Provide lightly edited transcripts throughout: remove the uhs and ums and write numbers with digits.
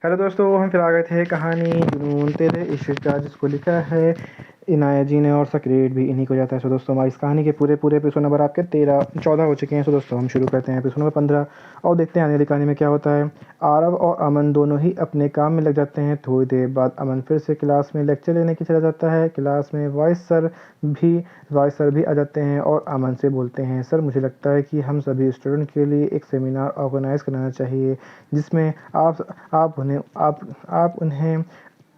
Hello दोस्तों, हम फिर आ गए थे कहानी जुनून तेरे इश्क का, जिसको लिखा है इनायत जी ने और सक्रेट भी इन्हीं को जाता है। सो दोस्तों, हमारी इस कहानी के पूरे एपिसोड नंबर आपके 13-14 हो चुके हैं। सो दोस्तों, हम शुरू करते हैं एपिसोड नंबर 15 और देखते हैं आने वाली कहानी में क्या होता है। आरव और अमन दोनों ही अपने काम में लग जाते हैं। थोड़ी देर बाद अमन फिर से क्लास में लेक्चर लेने के चला जाता है। क्लास में भी वाइस सर भी आ जाते हैं और अमन से बोलते हैं, सर मुझे लगता है कि हम सभी स्टूडेंट के लिए एक सेमिनार ऑर्गेनाइज कराना चाहिए, जिसमें आप उन्हें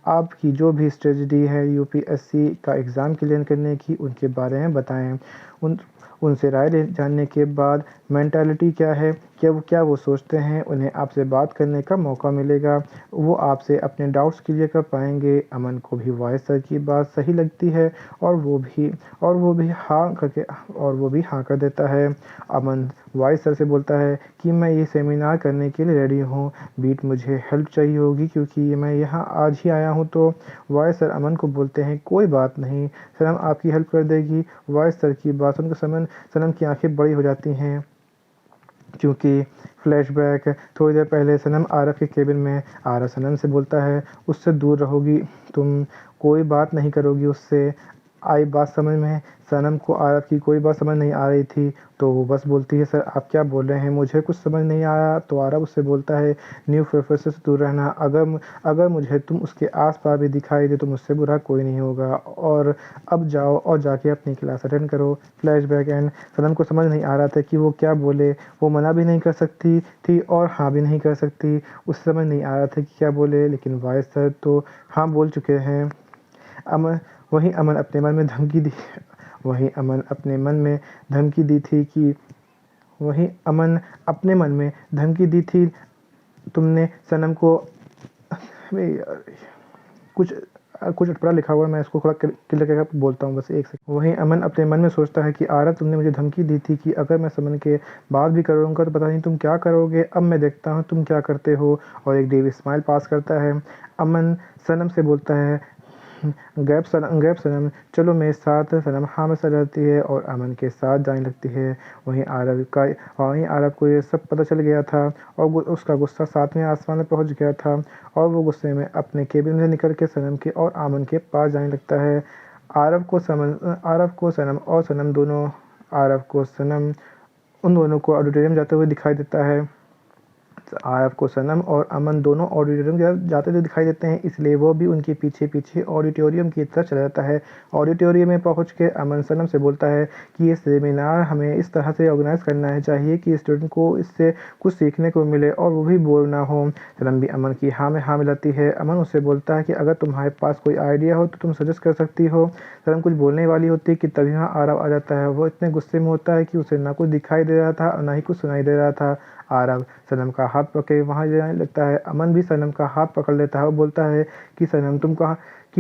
आपकी जो भी स्ट्रेटजी है यूपीएससी का एग्ज़ाम क्लियर करने की, उनके बारे में बताएं। उन उनसे राय जानने के बाद मेंटालिटी क्या है, क्या वो सोचते हैं, उन्हें आपसे बात करने का मौका मिलेगा। वो आपसे अपने डाउट्स क्लियर कर पाएंगे। अमन को भी वाइस सर की बात सही लगती है और वो भी हाँ कर देता है। अमन वाइस सर से बोलता है कि मैं ये सेमिनार करने के लिए रेडी हूँ। बीट मुझे हेल्प चाहिए होगी क्योंकि मैं यहाँ आज ही आया हूँ। तो वाइस सर अमन को बोलते हैं, कोई बात नहीं, सनम आपकी हेल्प कर देगी। वाइस सर की बात सुनकर सनम की आंखें बड़ी हो जाती हैं, क्योंकि फ्लैशबैक थोड़ी देर पहले सनम आरव के केबिन में। आरव सनम से बोलता है, उससे दूर रहोगी तुम, कोई बात नहीं करोगी उससे। आई बात समझ में। सनम को आरव की कोई बात समझ नहीं आ रही थी, तो वो बस बोलती है, सर आप क्या बोल रहे हैं, मुझे कुछ समझ नहीं आया। तो आरव उससे बोलता है, न्यू प्रोफेसर से दूर रहना, अगर मुझे तुम उसके आस पास भी दिखाई दे तो मुझसे बुरा कोई नहीं होगा। और अब जाओ और जाके अपनी क्लास अटेंड करो। Flashback end. सनम को समझ नहीं आ रहा था कि वो क्या बोले। वो मना भी नहीं कर सकती थी और हाँ भी नहीं कर सकती। उसे समझ नहीं आ रहा था कि क्या बोले, लेकिन वाइस सर तो हाँ बोल चुके हैं। अमन वहीं अमन अपने मन में धमकी दी वहीं अमन अपने मन में धमकी दी थी कि वहीं अमन अपने मन में धमकी दी थी, तुमने सनम को अबे यार, कुछ कुछ अटपटा लिखा हुआ है, मैं इसको थोड़ा क्लियर करके बोलता हूँ, बस एक सेकंड। वहीं अमन अपने मन में सोचता है कि आरव, तुमने मुझे धमकी दी थी कि अगर मैं समन के बात भी करूँगा तो पता नहीं तुम क्या करोगे। अब मैं देखता हूँ तुम क्या करते हो। और एक डेव स्माइल पास करता है। अमन सनम से बोलता है, गैप सनम चलो मेरे साथ। सनम हाँ में सर रहती है और अमन के साथ जाने लगती है। वहीं आरव को ये सब पता चल गया था और उसका गुस्सा 7वें आसमान में पहुंच गया था और वो गुस्से में अपने केबिन से निकल के सनम के और अमन के पास जाने लगता है। आरव को सनम उन दोनों को ऑडिटोरियम जाते हुए दिखाई देता है। आरव को सनम और अमन दोनों ऑडिटोरियम जाते हुए दिखाई देते हैं, इसलिए वो भी उनके पीछे पीछे ऑडिटोरियम की तरफ चला जाता है। ऑडिटोरियम में पहुंच के अमन सनम से बोलता है कि ये सेमिनार हमें इस तरह से ऑर्गेनाइज करना है चाहिए कि स्टूडेंट को इससे कुछ सीखने को मिले और वो भी बोर ना हो। सनम भी अमन की हाँ में हाँ मिलाती है। अमन उससे बोलता है कि अगर तुम्हारे पास कोई आइडिया हो तो तुम सजेस्ट कर सकती हो। सनम कुछ बोलने वाली होती है कि तभी वहाँ आरव आ जाता है। वो इतने गुस्से में होता है कि उसे ना कुछ दिखाई दे रहा था और ना ही कुछ सुनाई दे रहा था। आरव सनम का हाथ पकड़े वहाँ जाने लगता है। अमन भी सनम का हाथ पकड़ लेता है और बोलता है कि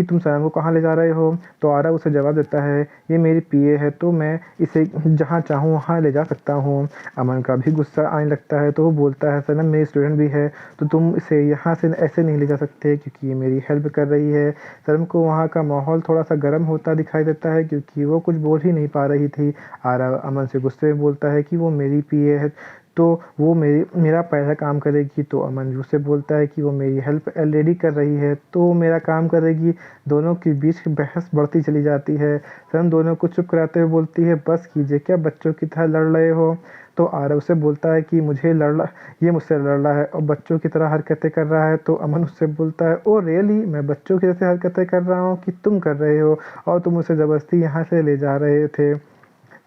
तुम सनम को कहाँ ले जा रहे हो। तो आरव उसे जवाब देता है, ये मेरी पीए है तो मैं इसे जहाँ चाहूँ वहाँ ले जा सकता हूँ। अमन का भी गुस्सा आने लगता है, तो वो बोलता है, सनम मेरी स्टूडेंट भी है तो तुम इसे यहाँ से ऐसे नहीं ले जा सकते, क्योंकि ये मेरी हेल्प कर रही है। सनम को वहाँ का माहौल थोड़ा सा गर्म होता दिखाई देता है, क्योंकि वो कुछ बोल ही नहीं पा रही थी। आरव अमन से गुस्से में बोलता है कि वो मेरी पीए है तो वो मेरा पहला काम करेगी। तो अमन उससे बोलता है कि वो मेरी हेल्प ऑलरेडी कर रही है तो वो मेरा काम करेगी। दोनों के बीच बहस बढ़ती चली जाती है। सनम दोनों को चुप कराते हुए बोलती है, बस कीजिए, क्या बच्चों की तरह लड़ रहे हो। तो आरव से बोलता है कि ये मुझसे लड़ रहा है और बच्चों की तरह हरकतें कर रहा है। तो अमन उससे बोलता है, ओ रियली, मैं बच्चों की जैसे हरकतें कर रहा हूँ कि तुम कर रहे हो और तुम उसे ज़बरदस्ती यहाँ से ले जा रहे थे।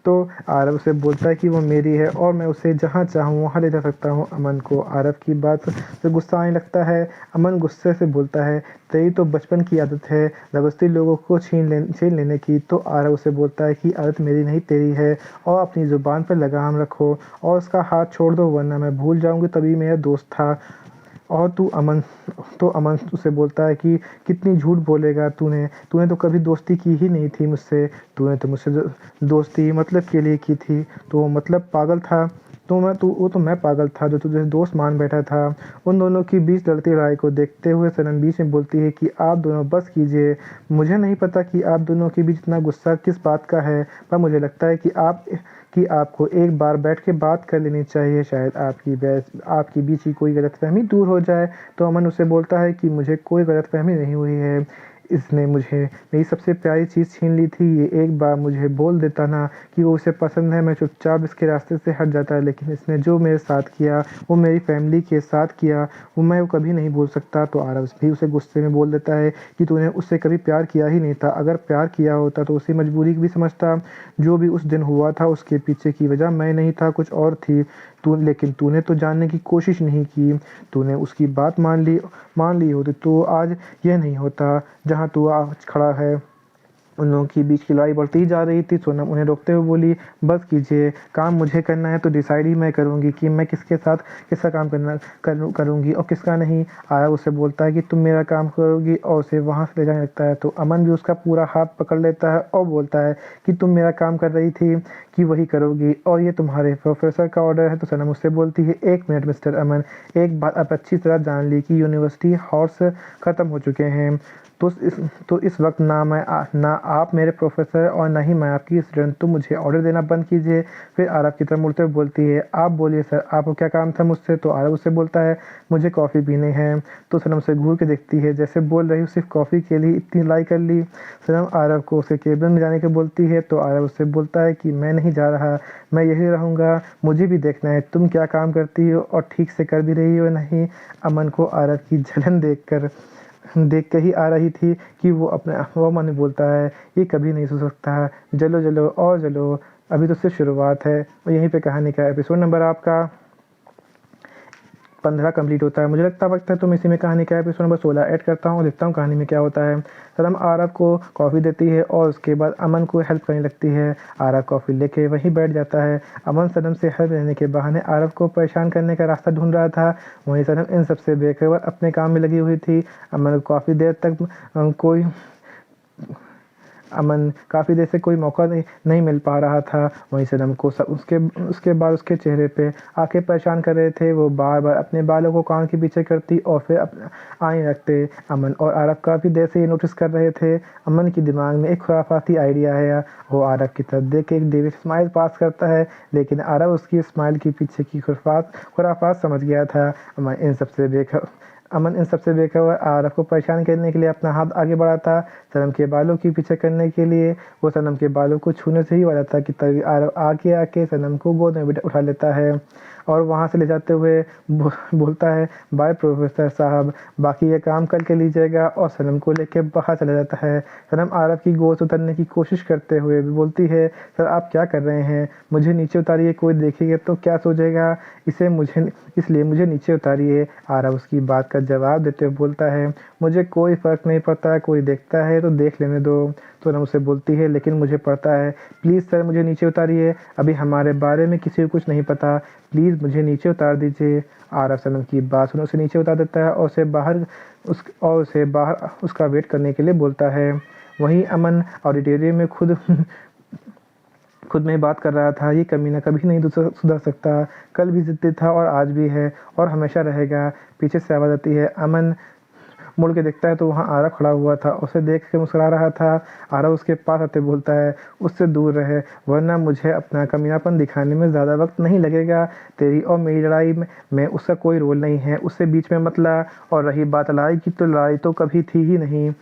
तो आरव उसे बोलता है कि वो मेरी है और मैं उसे जहाँ चाहूँ वहाँ ले जा सकता हूँ। अमन को आरव की बात से गुस्सा आने लगता है। अमन गुस्से से बोलता है, तेरी तो बचपन की आदत है ज़बरदस्ती लोगों को छीन लेने की। तो आरव उसे बोलता है कि आदत मेरी नहीं तेरी है और अपनी ज़ुबान पर लगाम रखो और उसका हाथ छोड़ दो, वरना मैं भूल जाऊँगी तभी मेरा दोस्त था। और अमन उसे बोलता है कि कितनी झूठ बोलेगा तूने तूने तो कभी दोस्ती की ही नहीं थी मुझसे। तूने तो मुझसे दोस्ती मतलब के लिए की थी। तो वो मतलब पागल था। वो तो मैं पागल था जो तुझे दोस्त मान बैठा था। उन दोनों की बीच लड़ती लड़ाई को देखते हुए सनम बीच में बोलती है कि आप दोनों बस कीजिए। मुझे नहीं पता कि आप दोनों के बीच इतना गुस्सा किस बात का है, पर मुझे लगता है कि आपको एक बार बैठ के बात कर लेनी चाहिए, शायद आपकी बीच की कोई गलतफ़हमी दूर हो जाए। तो अमन उससे बोलता है कि मुझे कोई गलतफ़हमी नहीं हुई है। इसने मुझे मेरी सबसे प्यारी चीज़ छीन ली थी। ये एक बार मुझे बोल देता ना कि वो उसे पसंद है, मैं चुपचाप इसके रास्ते से हट जाता। लेकिन इसने जो मेरे साथ किया, वो मेरी फ़ैमिली के साथ किया, वो मैं वो कभी नहीं भूल सकता। तो आरव भी उसे गुस्से में बोल देता है कि तूने उससे कभी प्यार किया ही नहीं था। अगर प्यार किया होता तो उसे मजबूरी भी समझता। जो भी उस दिन हुआ था उसके पीछे की वजह मैं नहीं था, कुछ और थी। लेकिन तूने तो जानने की कोशिश नहीं की। तूने उसकी बात मान ली होती तो आज यह नहीं होता जहाँ तू आज खड़ा है। उन लोगों के बीच की लड़ाई बढ़ती ही जा रही थी। सोनम उन्हें रोकते हुए बोली, बस कीजिए, काम मुझे करना है तो डिसाइड ही मैं करूँगी कि मैं किसके साथ किसका काम करूँगी और किसका नहीं। आया उससे बोलता है कि तुम मेरा काम करोगी और उसे वहाँ से ले जाने लगता है। तो अमन भी उसका पूरा हाथ पकड़ लेता है और बोलता है कि तुम मेरा काम कर रही थी कि वही करोगी और ये तुम्हारे प्रोफेसर का ऑर्डर है। तो सनम उससे बोलती है, एक मिनट मिस्टर अमन, एक बात आप अच्छी तरह जान ली कि यूनिवर्सिटी हॉर्स ख़त्म हो चुके हैं। तो इस वक्त ना आप मेरे प्रोफेसर और ना ही मैं आपकी स्टूडेंट। तो मुझे ऑर्डर देना बंद कीजिए। फिर आरव की तरफ मुड़ते हुए बोलती है, आप बोलिए सर, आपको क्या काम था मुझसे। तो आरव उससे बोलता है, मुझे कॉफ़ी पीनी है। तो सनम उसे घूर के देखती है, जैसे बोल रही हूँ सिर्फ कॉफ़ी के लिए इतनी लड़ाई कर ली। सनम आरव को उसके केबिन में जाने के बोलती है। तो आरव उससे बोलता है कि मैं नहीं जा रहा, मैं यही रहूँगा, मुझे भी देखना है तुम क्या काम करती हो और ठीक से कर भी रही हो नहीं। अमन को आरव की जलन देख के ही आ रही थी कि वो मन में बोलता है, ये कभी नहीं सो सकता, जलो जलो और जलो, अभी तो सिर्फ शुरुआत है। और यहीं पे कहानी का एपिसोड नंबर आपका 15 कंप्लीट होता है। मुझे लगता है तो मैं इसी में कहानी का एपिसोड नंबर 16 ऐड करता हूँ और देखता हूँ कहानी में क्या होता है। सनम आरव को कॉफ़ी देती है और उसके बाद अमन को हेल्प करने लगती है। आरव कॉफ़ी लेके वहीं बैठ जाता है। अमन सनम से हेल्प लेने के बहाने आरव को परेशान करने का रास्ता ढूंढ रहा था। वहीं सनम इन सबसे बेखबर अपने काम में लगी हुई थी। अमन काफ़ी देर से कोई मौका नहीं मिल पा रहा था। वहीं सनम को उसके बाद उसके चेहरे पे आंखें परेशान कर रहे थे। वो बार बार अपने बालों को कान के पीछे करती और फिर आने लगते। अमन और आरव काफ़ी देर से ये नोटिस कर रहे थे। अमन के दिमाग में एक खुराफाती आइडिया है। वो आरव की तरफ देख के एक डेविड स्माइल पास करता है, लेकिन आरव उसकी स्माइल के पीछे की खुराफात समझ गया था। अमन इन सबसे बेखबर आरव को परेशान करने के लिए अपना हाथ आगे बढ़ाता, सनम के बालों के पीछे करने के लिए। वो सनम के बालों को छूने से ही वाला था कि तभी आरव आके आके सनम को गोद में उठा लेता है और वहाँ से ले जाते हुए बोलता है, बाय प्रोफेसर साहब, बाकी ये काम कल के लीजिएगा। और सनम को लेके बाहर चला जाता है। सनम आरव की गोद से उतरने की कोशिश करते हुए भी बोलती है, सर आप क्या कर रहे हैं, मुझे नीचे उतारिए, कोई देखेगा तो क्या सोचेगा, इसलिए मुझे नीचे उतारिए। आरव उसकी बात का जवाब देते हुए बोलता है, मुझे कोई फ़र्क नहीं पड़ता, कोई देखता है तो देख लेने दो। तो सनम उसे बोलती है, लेकिन मुझे पड़ता है, प्लीज़ सर मुझे नीचे उतारिए, अभी हमारे बारे में किसी को कुछ नहीं पता, प्लीज़ मुझे नीचे उतार दीजिए। आरव सनम की बात सुन उसे नीचे उतार देता है और उसे बाहर उसका वेट करने के लिए बोलता है। वहीं अमन ऑडिटोरियम में खुद में बात कर रहा था, ये कमीना कभी नहीं सुधर सकता, कल भी ज़िद्दी था और आज भी है और हमेशा रहेगा। पीछे से आवाज़ आती है, अमन मुड़ के देखता है तो वहाँ आरव खड़ा हुआ था, उसे देख के मुस्कुरा रहा था। आरव उसके पास आते बोलता है, उससे दूर रहे, वरना मुझे अपना कमीनापन दिखाने में ज़्यादा वक्त नहीं लगेगा। तेरी और मेरी लड़ाई में उसका कोई रोल नहीं है, उससे बीच में मत ला। और रही बात लड़ाई की, तो लड़ाई तो कभी थी ही नहीं।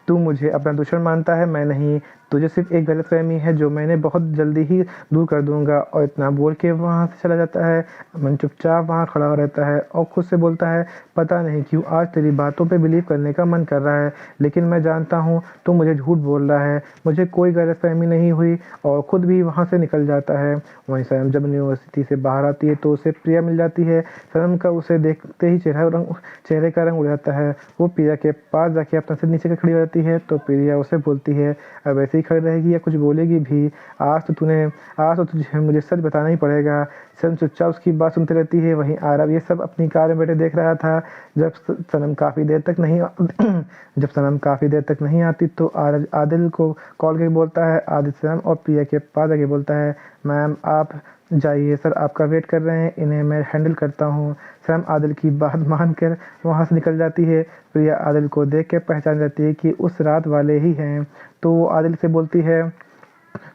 तू मुझे अपना दुश्मन मानता है, मैं नहीं। तुझे सिर्फ एक गलतफहमी है जो मैंने बहुत जल्दी ही दूर कर दूंगा। और इतना बोल के वहाँ से चला जाता है। अमन चुपचाप वहाँ खड़ा रहता है और खुद से बोलता है, पता नहीं क्यों आज तेरी बातों पे बिलीव करने का मन कर रहा है, लेकिन मैं जानता हूँ तू मुझे झूठ बोल रहा है, मुझे कोई गलतफहमी नहीं हुई। और खुद भी वहाँ से निकल जाता है। वहीं सनम जब यूनिवर्सिटी से बाहर आती है तो उसे प्रिया मिल जाती है। सनम का उसे देखते ही चेहरे का रंग उड़ जाता है। वो प्रिया के पास जाके अपना सिर नीचे कर खड़ी हो जाती है। तो प्रिया उसे बोलती है, अब ऐसे ही खड़ी रहेगी या कुछ बोलेगी भी, आज तो तुझे मुझे सच बताना ही पड़ेगा। सनम चुपचाप उसकी बात सुनती रहती है। वहीं आरव ये सब अपनी कार में बैठे देख रहा था। जब सनम काफ़ी देर तक नहीं जब सनम काफ़ी देर तक नहीं आती तो आदिल को कॉल करके बोलता है। आदिल सनम और प्रिया के पास जाके बोलता है, मैम आप जाइए, सर आपका वेट कर रहे हैं, इन्हें मैं हैंडल करता हूँ। सनम आदिल की बात मानकर वहाँ से निकल जाती है। प्रिया आदिल को देख के पहचान जाती है कि उस रात वाले ही हैं। तो वो आदिल से बोलती है,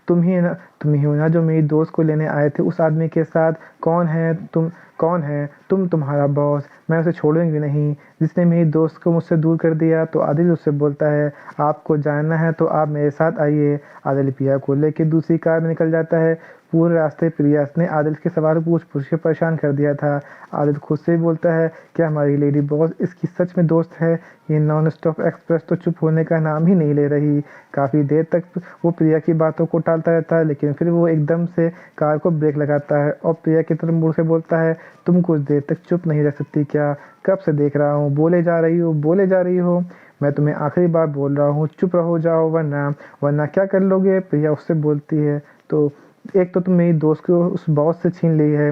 तुम ही हो ना जो मेरी दोस्त को लेने आए थे उस आदमी के साथ। कौन है तुम? कौन है तुम? तुम्हारा बॉस। मैं उसे छोड़ूंगी नहीं, जिसने मेरी दोस्त को मुझसे दूर कर दिया। तो आदिल उससे बोलता है, आपको जानना है तो आप मेरे साथ आइए। आदिल प्रिया को लेकर दूसरी कार में निकल जाता है। पूरे रास्ते प्रिया ने आदिल के सवाल पूछ पूछ के परेशान कर दिया था। आदिल खुद से ही बोलता है, क्या हमारी लेडी बॉस इसकी सच में दोस्त है? ये नॉन स्टॉप एक्सप्रेस तो चुप होने का नाम ही नहीं ले रही। काफ़ी देर तक वो प्रिया की बातों को टालता रहता है, लेकिन फिर वो एकदम से कार को ब्रेक लगाता है और प्रिया की तरफ मुड़ के बोलता है, तुम कुछ देर तक चुप नहीं रह सकती क्या? कब से देख रहा हूँ, बोले जा रही हो, बोले जा रही हो। मैं तुम्हें आखिरी बार बोल रहा हूँ, चुप रहो जाओ, वरना वरना क्या कर लोगे? प्रिया उससे बोलती है। तो एक तो तुम मेरी दोस्त को उस बॉस से छीन ली है,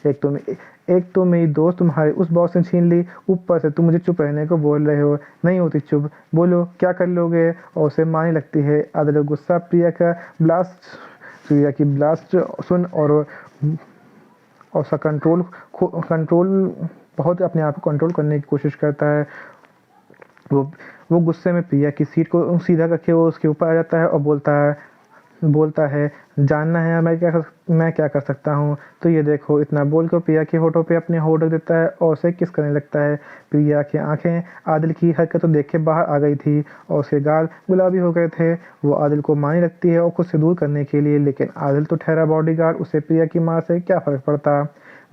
एक तो एक तो मेरी दोस्त तुम्हारे उस बॉस से छीन ली, ऊपर से तुम मुझे चुप रहने को बोल रहे हो। नहीं होती चुप, बोलो क्या कर लोगे? और उसे मारने लगती है। आदिल गुस्सा प्रिया की ब्लास्ट सुन और उसका कंट्रोल बहुत अपने आप को कंट्रोल करने की कोशिश करता है। वो वो गुस्से में प्रिया की सीट को सीधा करके वो उसके ऊपर आ जाता है और बोलता है, जानना है मैं क्या कर सकता हूँ? तो ये देखो। इतना बोल कर प्रिया के होठों पे अपने होठ रख देता है और उसे किस करने लगता है। प्रिया की आंखें आदिल की हरकत तो देख के बाहर आ गई थी और उसके गाल गुलाबी हो गए थे। वो आदिल को मारने लगती है और खुद से दूर करने के लिए, लेकिन आदिल तो ठहरा बॉडीगार्ड, उसे प्रिया की मार से क्या फ़र्क पड़ता।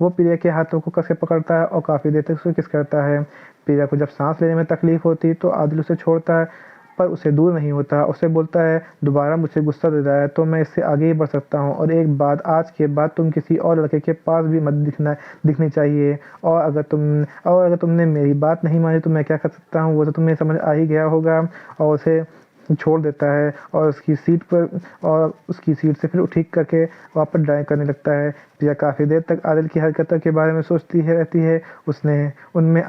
वो प्रिया के हाथों को कस के पकड़ता है और काफ़ी देर तक उसे किस करता है। प्रिया को जब सांस लेने में तकलीफ होती तो आदिल उसे छोड़ता है, पर उसे दूर नहीं होता। उसे बोलता है, दोबारा मुझसे गुस्सा दे रहा है तो मैं इससे आगे ही बढ़ सकता हूँ, और एक बात, आज के बाद तुम किसी और लड़के के पास भी मत दिखनी चाहिए। और अगर तुमने मेरी बात नहीं मानी तो मैं क्या कर सकता हूँ, वो तो तुम्हें समझ आ ही गया होगा। और उसे छोड़ देता है और उसकी सीट से फिर ठीक करके वापस ड्राइव करने लगता है। प्रिया काफ़ी देर तक आदिल की हरकतों के बारे में सोचती है रहती है। उसने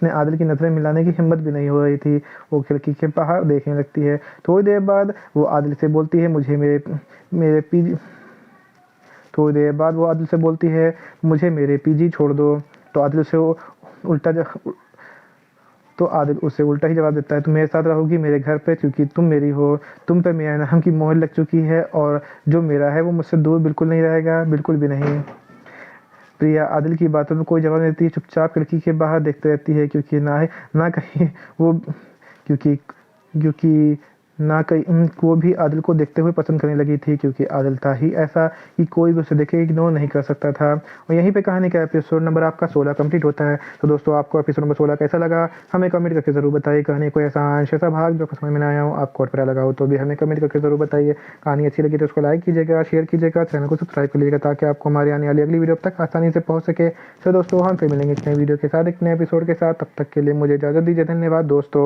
आदिल की नज़रें मिलाने की हिम्मत भी नहीं हो रही थी। वो खिड़की के बाहर देखने लगती है। थोड़ी देर बाद वो आदिल से बोलती है, मुझे मेरे पीजी छोड़ दो। तो उल्टा तो आदिल उसे उल्टा ही जवाब देता है, तुम मेरे साथ रहोगी मेरे घर पे, क्योंकि तुम मेरी हो। तुम पे मेरे नाम की मोहर लग चुकी है और जो मेरा है वो मुझसे दूर बिल्कुल नहीं रहेगा, बिल्कुल भी नहीं। प्रिया आदिल की बातों में कोई जवाब नहीं देती है, चुपचाप खिड़की के बाहर देखते रहती है, क्योंकि ना कहीं वो क्योंकि क्योंकि ना कहीं वो भी आदिल को देखते हुए पसंद करने लगी थी, क्योंकि आदिल था ही ऐसा कि कोई भी उसे देखे इग्नोर नहीं कर सकता था। और यहीं पे कहानी का एपिसोड नंबर आपका 16 कंप्लीट होता है। तो दोस्तों, आपको एपिसोड नंबर 16 कैसा लगा हमें कमेंट करके ज़रूर बताइए। कहानी कोई ऐसा अंश ऐसा भाग जो समझ में ना आया हो, आपको और पता लगा हो, तो भी हमें कमेंट करके ज़रूर बताइए। कहानी अच्छी लगी तो उसको लाइक कीजिएगा, शेयर कीजिएगा, चैनल को सब्सक्राइब कर लीजिएगा, ताकि आपको हमारी आने वाली अगली वीडियो तक आसानी से पहुँच सके। तो दोस्तों, हम फिर मिलेंगे एक नए वीडियो के साथ, एक नए एपिसोड के साथ। तब तक के लिए मुझे इजाज़त दीजिए। धन्यवाद दोस्तों।